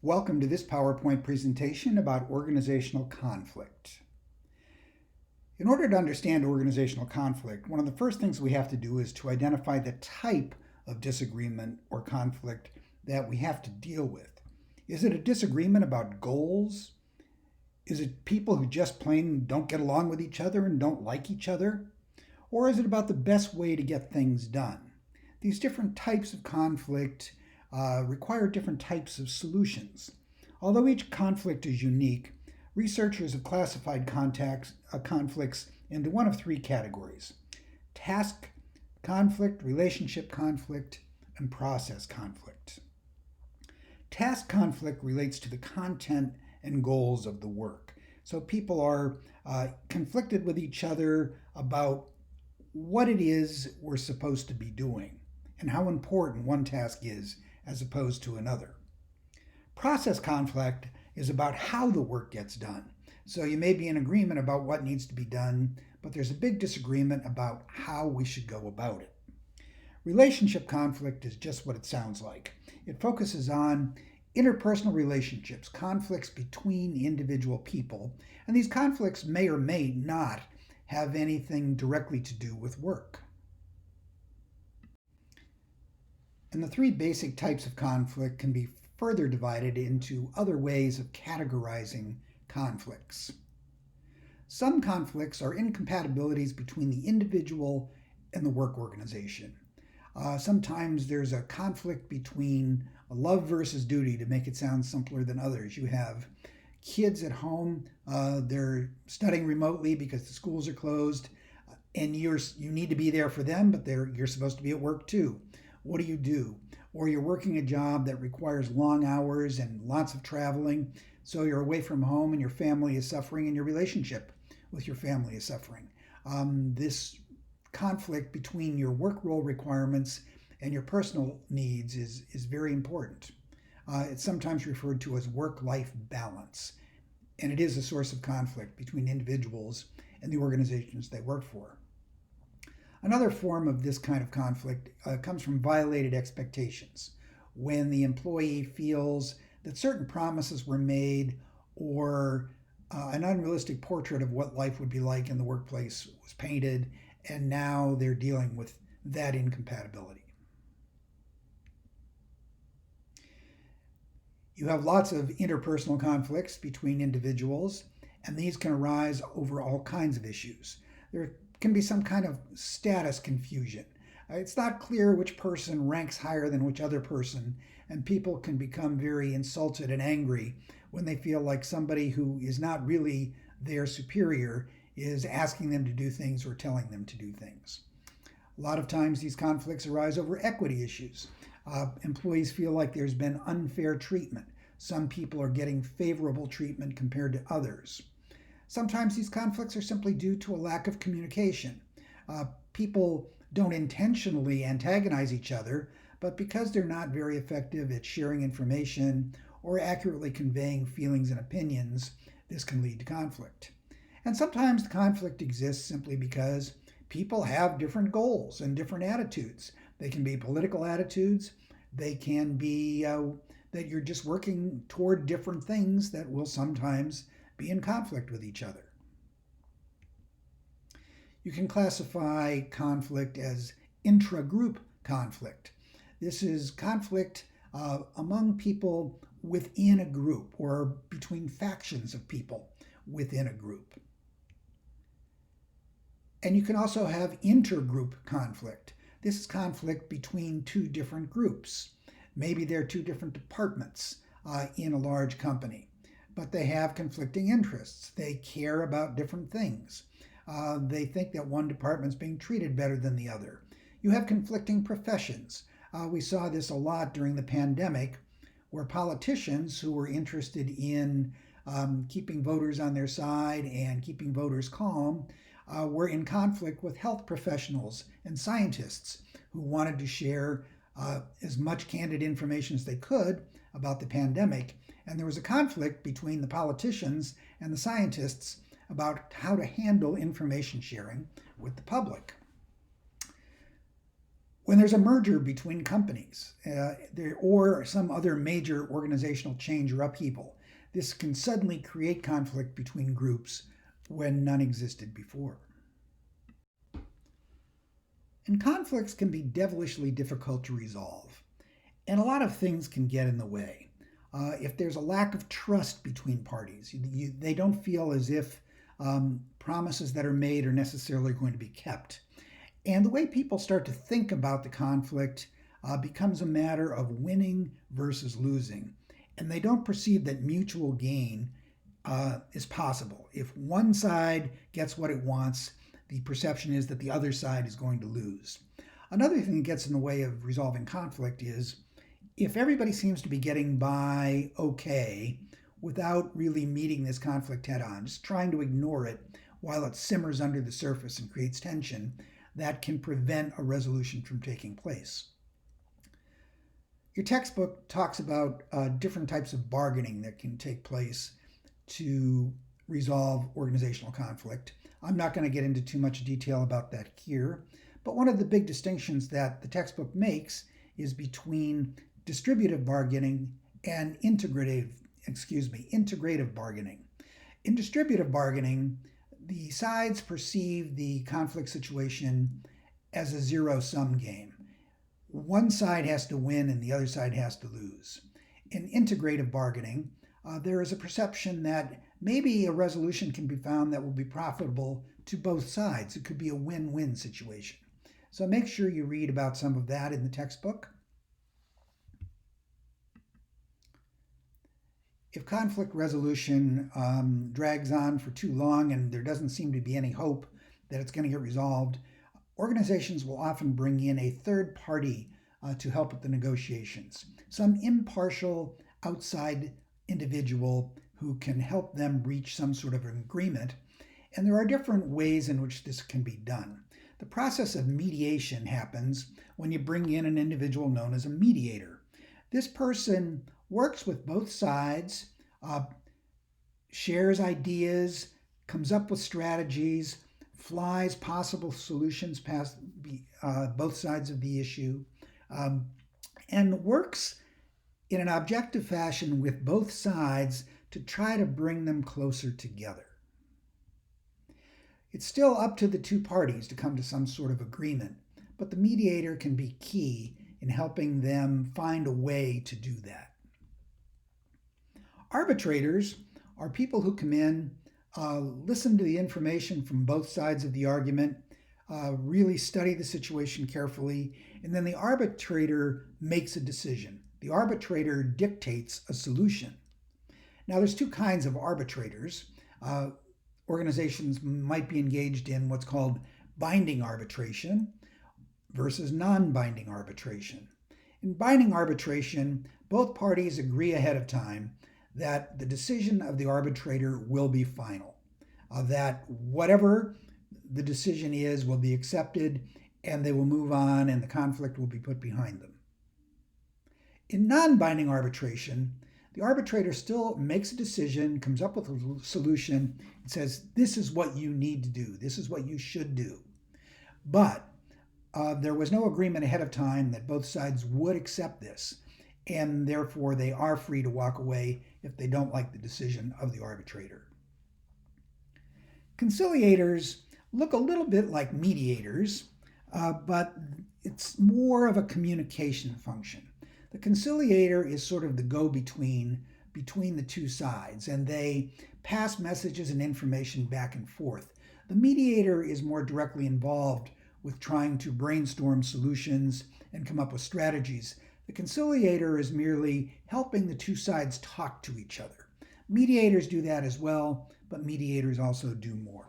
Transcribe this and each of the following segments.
Welcome to this PowerPoint presentation about organizational conflict. In order to understand organizational conflict, one of the first things we have to do is to identify the type of disagreement or conflict that we have to deal with. Is it a disagreement about goals? Is it people who just plain don't get along with each other and don't like each other? Or is it about the best way to get things done? These different types of conflict require different types of solutions. Although each conflict is unique, researchers have classified conflicts into one of three categories: task conflict, relationship conflict, and process conflict. Task conflict relates to the content and goals of the work. So people are conflicted with each other about what it is we're supposed to be doing and how important one task is as opposed to another. Process conflict is about how the work gets done. So you may be in agreement about what needs to be done, but there's a big disagreement about how we should go about it. Relationship conflict is just what it sounds like. It focuses on interpersonal relationships, conflicts between individual people, and these conflicts may or may not have anything directly to do with work. And the three basic types of conflict can be further divided into other ways of categorizing conflicts. Some conflicts are incompatibilities between the individual and the work organization. Sometimes there's a conflict between love versus duty, to make it sound simpler than others. You have kids at home, they're studying remotely because the schools are closed, and you need to be there for them, but you're supposed to be at work too. What do you do? Or you're working a job that requires long hours and lots of traveling, so you're away from home and your family is suffering and your relationship with your family is suffering. This conflict between your work role requirements and your personal needs is very important. It's sometimes referred to as work-life balance, and it is a source of conflict between individuals and the organizations they work for. Another form of this kind of conflict comes from violated expectations, when the employee feels that certain promises were made or an unrealistic portrait of what life would be like in the workplace was painted, and now they're dealing with that incompatibility. You have lots of interpersonal conflicts between individuals, and these can arise over all kinds of issues. There can be some kind of status confusion. It's not clear which person ranks higher than which other person, and people can become very insulted and angry when they feel like somebody who is not really their superior is asking them to do things or telling them to do things. A lot of times these conflicts arise over equity issues. Employees feel like there's been unfair treatment. Some people are getting favorable treatment compared to others. Sometimes these conflicts are simply due to a lack of communication. People don't intentionally antagonize each other, but because they're not very effective at sharing information or accurately conveying feelings and opinions, this can lead to conflict. And sometimes the conflict exists simply because people have different goals and different attitudes. They can be political attitudes. They can be that you're just working toward different things that will sometimes be in conflict with each other. You can classify conflict as intra-group conflict. This is conflict among people within a group or between factions of people within a group. And you can also have intergroup conflict. This is conflict between two different groups. Maybe they're two different departments in a large company, but they have conflicting interests. They care about different things. They think that one department's being treated better than the other. You have conflicting professions. We saw this a lot during the pandemic, where politicians who were interested in keeping voters on their side and keeping voters calm were in conflict with health professionals and scientists who wanted to share as much candid information as they could about the pandemic. And there was a conflict between the politicians and the scientists about how to handle information sharing with the public. When there's a merger between companies or some other major organizational change or upheaval, this can suddenly create conflict between groups when none existed before. And conflicts can be devilishly difficult to resolve, and a lot of things can get in the way. If there's a lack of trust between parties, they don't feel as if promises that are made are necessarily going to be kept. And the way people start to think about the conflict becomes a matter of winning versus losing. And they don't perceive that mutual gain is possible. If one side gets what it wants, the perception is that the other side is going to lose. Another thing that gets in the way of resolving conflict is if everybody seems to be getting by okay without really meeting this conflict head on, just trying to ignore it while it simmers under the surface and creates tension, that can prevent a resolution from taking place. Your textbook talks about different types of bargaining that can take place to resolve organizational conflict. I'm not going to get into too much detail about that here, but one of the big distinctions that the textbook makes is between distributive bargaining and integrative bargaining. In distributive bargaining, the sides perceive the conflict situation as a zero-sum game. One side has to win and the other side has to lose. In integrative bargaining, there is a perception that maybe a resolution can be found that will be profitable to both sides. It could be a win-win situation. So make sure you read about some of that in the textbook. If conflict resolution drags on for too long and there doesn't seem to be any hope that it's going to get resolved, organizations will often bring in a third party to help with the negotiations. Some impartial outside individual who can help them reach some sort of an agreement. And there are different ways in which this can be done. The process of mediation happens when you bring in an individual known as a mediator. This person works with both sides, shares ideas, comes up with strategies, flies possible solutions past both sides of the issue, and works in an objective fashion with both sides to try to bring them closer together. It's still up to the two parties to come to some sort of agreement, but the mediator can be key in helping them find a way to do that. Arbitrators are people who come in, listen to the information from both sides of the argument, really study the situation carefully, and then the arbitrator makes a decision. The arbitrator dictates a solution. Now, there's two kinds of arbitrators. Organizations might be engaged in what's called binding arbitration versus non-binding arbitration. In binding arbitration, both parties agree ahead of time that the decision of the arbitrator will be final, that whatever the decision is will be accepted and they will move on and the conflict will be put behind them. In non-binding arbitration, the arbitrator still makes a decision, comes up with a solution, and says, this is what you need to do, this is what you should do. But there was no agreement ahead of time that both sides would accept this, and therefore they are free to walk away if they don't like the decision of the arbitrator. Conciliators look a little bit like mediators, but it's more of a communication function. The conciliator is sort of the go-between between the two sides, and they pass messages and information back and forth. The mediator is more directly involved with trying to brainstorm solutions and come up with strategies. The conciliator is merely helping the two sides talk to each other. Mediators do that as well, but mediators also do more.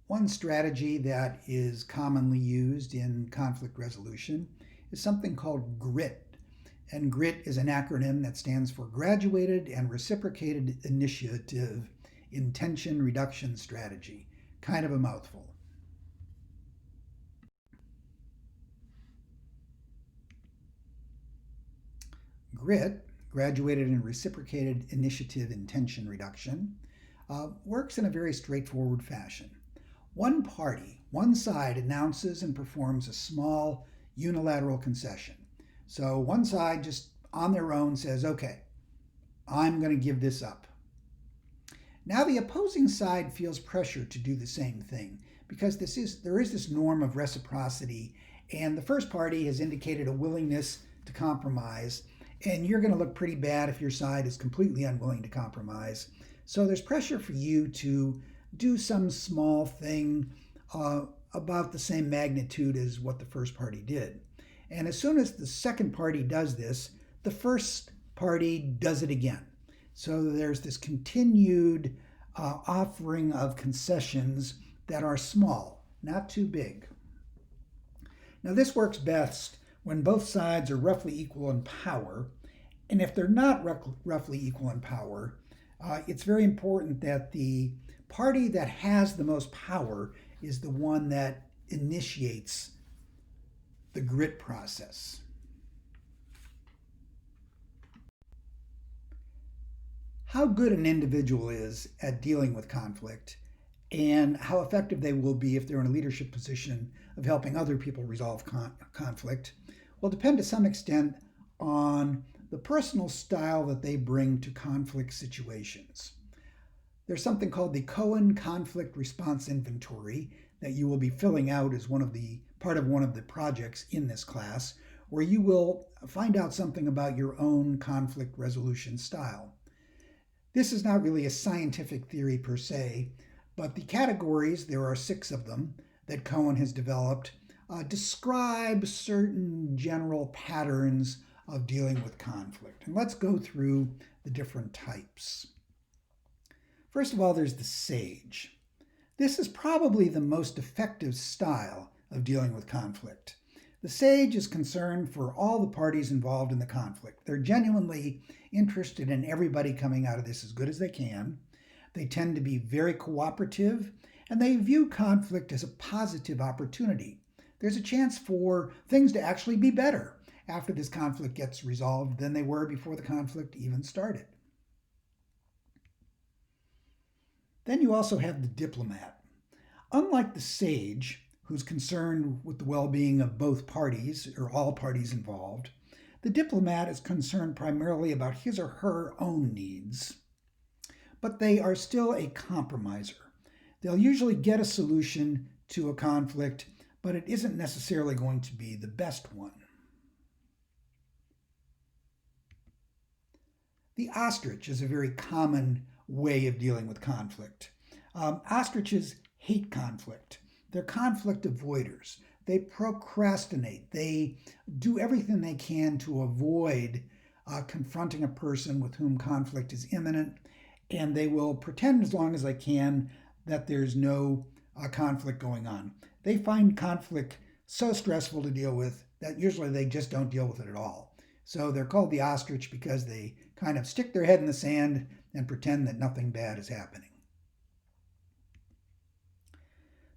One strategy that is commonly used in conflict resolution is something called GRIT. And GRIT is an acronym that stands for Graduated and Reciprocated Initiative in Tension Reduction Strategy. Kind of a mouthful. GRIT, Graduated and Reciprocated Initiative in Tension Reduction, works in a very straightforward fashion. one side announces and performs a small unilateral concession. So one side just on their own says, okay, I'm going to give this up. Now the opposing side feels pressure to do the same thing because there is this norm of reciprocity, and the first party has indicated a willingness to compromise, and you're going to look pretty bad if your side is completely unwilling to compromise. So there's pressure for you to do some small thing about the same magnitude as what the first party did. And as soon as the second party does this, the first party does it again. So there's this continued offering of concessions that are small, not too big. Now this works best when both sides are roughly equal in power. And if they're not roughly equal in power, it's very important that the party that has the most power is the one that initiates the grit process. How good an individual is at dealing with conflict and how effective they will be if they're in a leadership position of helping other people resolve conflict will depend to some extent on the personal style that they bring to conflict situations. There's something called the Cohen Conflict Response Inventory that you will be filling out as part of one of the projects in this class, where you will find out something about your own conflict resolution style. This is not really a scientific theory per se, but the categories, there are 6 of them, that Cohen has developed, describe certain general patterns of dealing with conflict. And let's go through the different types. First of all, there's the sage. This is probably the most effective style of dealing with conflict. The sage is concerned for all the parties involved in the conflict. They're genuinely interested in everybody coming out of this as good as they can. They tend to be very cooperative, and they view conflict as a positive opportunity. There's a chance for things to actually be better after this conflict gets resolved than they were before the conflict even started. Then you also have the diplomat. Unlike the sage, who's concerned with the well-being of both parties or all parties involved, the diplomat is concerned primarily about his or her own needs. But they are still a compromiser. They'll usually get a solution to a conflict, but it isn't necessarily going to be the best one. The ostrich is a very common way of dealing with conflict. Ostriches hate conflict. They're conflict avoiders. They procrastinate. They do everything they can to avoid confronting a person with whom conflict is imminent, and they will pretend as long as they can that there's no conflict going on. They find conflict so stressful to deal with that usually they just don't deal with it at all. So they're called the ostrich because they kind of stick their head in the sand and pretend that nothing bad is happening.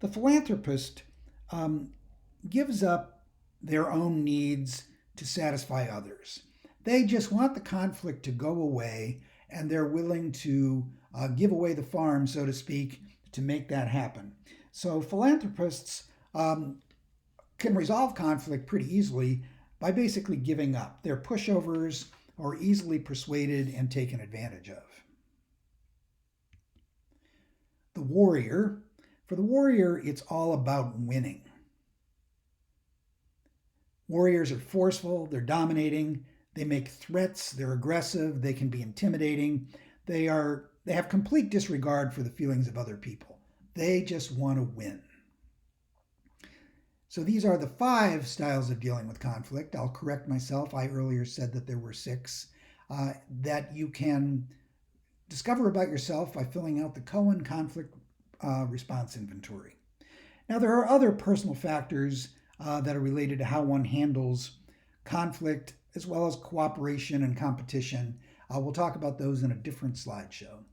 The philanthropist gives up their own needs to satisfy others. They just want the conflict to go away, and they're willing to give away the farm, so to speak, to make that happen. So philanthropists can resolve conflict pretty easily by basically giving up. They're pushovers or easily persuaded and taken advantage of. The warrior. For the warrior, it's all about winning. Warriors are forceful, they're dominating, they make threats, they're aggressive, they can be intimidating. They have complete disregard for the feelings of other people. They just want to win. So these are the 5 styles of dealing with conflict. I'll correct myself. I earlier said that there were 6 that you can discover about yourself by filling out the Cohen Conflict Response Inventory. Now, there are other personal factors that are related to how one handles conflict, as well as cooperation and competition. We'll talk about those in a different slideshow.